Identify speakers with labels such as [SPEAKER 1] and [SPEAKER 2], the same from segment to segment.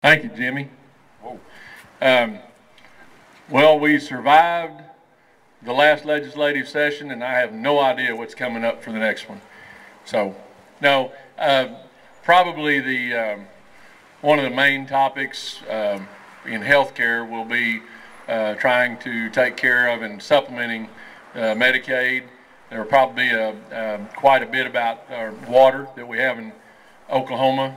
[SPEAKER 1] Thank you, Jimmy. Well, we survived the last legislative session, and I have no idea what's coming up for the next one. So, no, probably the one of the main topics in healthcare will be trying to take care of and supplementing Medicaid. There will probably be quite a bit about our water that we have in Oklahoma.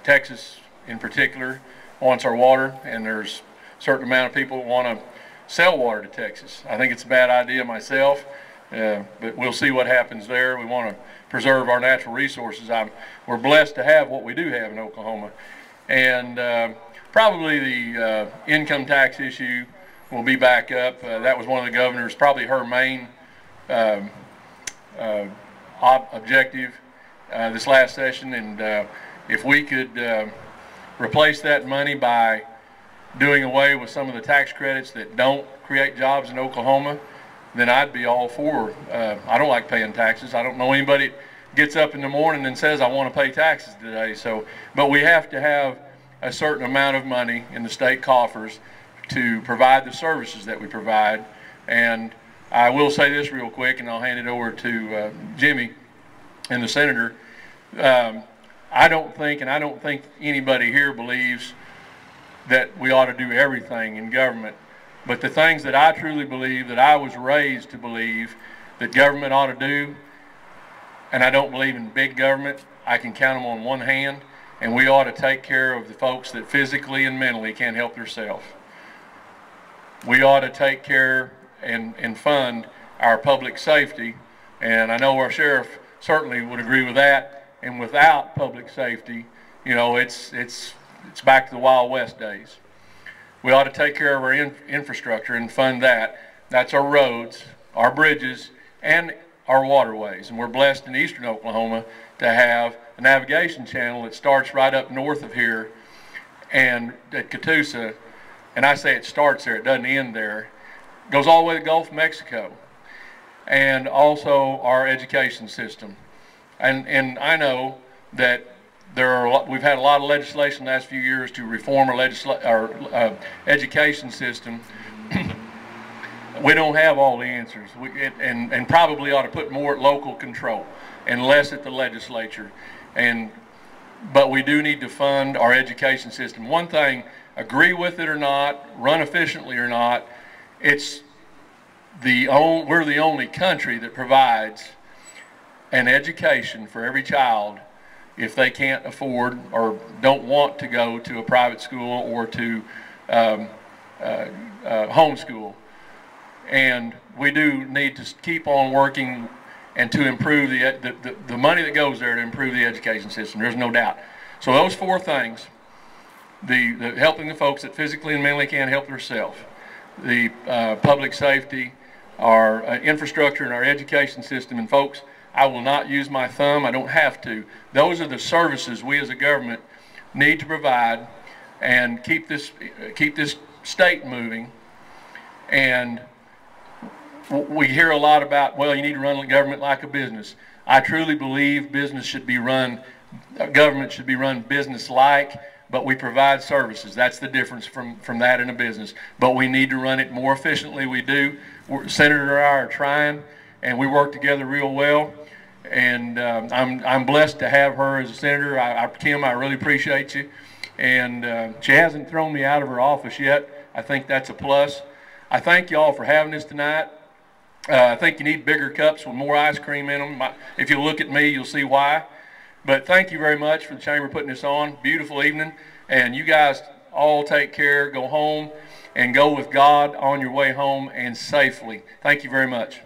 [SPEAKER 1] Texas in particular wants our water, and there's a certain amount of people who want to sell water to Texas. I think it's a bad idea myself, but we'll see what happens there. We want to preserve our natural resources. We're blessed to have what we do have in Oklahoma. And probably the income tax issue will be back up. That was one of the governor's, probably her main objective this last session. And if we could replace that money by doing away with some of the tax credits that don't create jobs in Oklahoma, then I'd be all for. I don't like paying taxes. I don't know anybody that gets up in the morning and says, I want to pay taxes today. So, but we have to have a certain amount of money in the state coffers to provide the services that we provide. And I will say this real quick, and I'll hand it over to Jimmy and the senator. I don't think anybody here believes that we ought to do everything in government. But the things that I truly believe, that I was raised to believe that government ought to do, and I don't believe in big government, I can count them on one hand, and we ought to take care of the folks that physically and mentally can't help themselves. We ought to take care and fund our public safety, and I know our sheriff certainly would agree with that. And without public safety, you know, it's back to the Wild West days. We ought to take care of our infrastructure and fund that. That's our roads, our bridges, and our waterways. And we're blessed in eastern Oklahoma to have a navigation channel that starts right up north of here and at Catoosa. And I say it starts there, it doesn't end there. It goes all the way to the Gulf of Mexico. And also our education system. And I know that we've had a lot of legislation the last few years to reform our education system. We don't have all the answers, and probably ought to put more at local control and less at the legislature. But we do need to fund our education system. One thing, agree with it or not, run efficiently or not, we're the only country that provides an education for every child if they can't afford or don't want to go to a private school or to homeschool. And we do need to keep on working and to improve the money that goes there to improve the education system. There's no doubt. So those four things, the helping the folks that physically and mentally can't help themselves, the public safety, our infrastructure and our education system, and folks, I will not use my thumb. I don't have to. Those are the services we as a government need to provide and keep this state moving. And we hear a lot about, well, you need to run the government like a business. I truly believe government should be run business-like, but we provide services. That's the difference from that in a business. But we need to run it more efficiently. We do. Senator and I are trying, and we work together real well. And I'm blessed to have her as a senator. Kim, I really appreciate you. And she hasn't thrown me out of her office yet. I think that's a plus. I thank you all for having this tonight. I think you need bigger cups with more ice cream in them. If you look at me, you'll see why. But thank you very much for the chamber putting this on. Beautiful evening. And you guys all take care, go home, and go with God on your way home and safely. Thank you very much.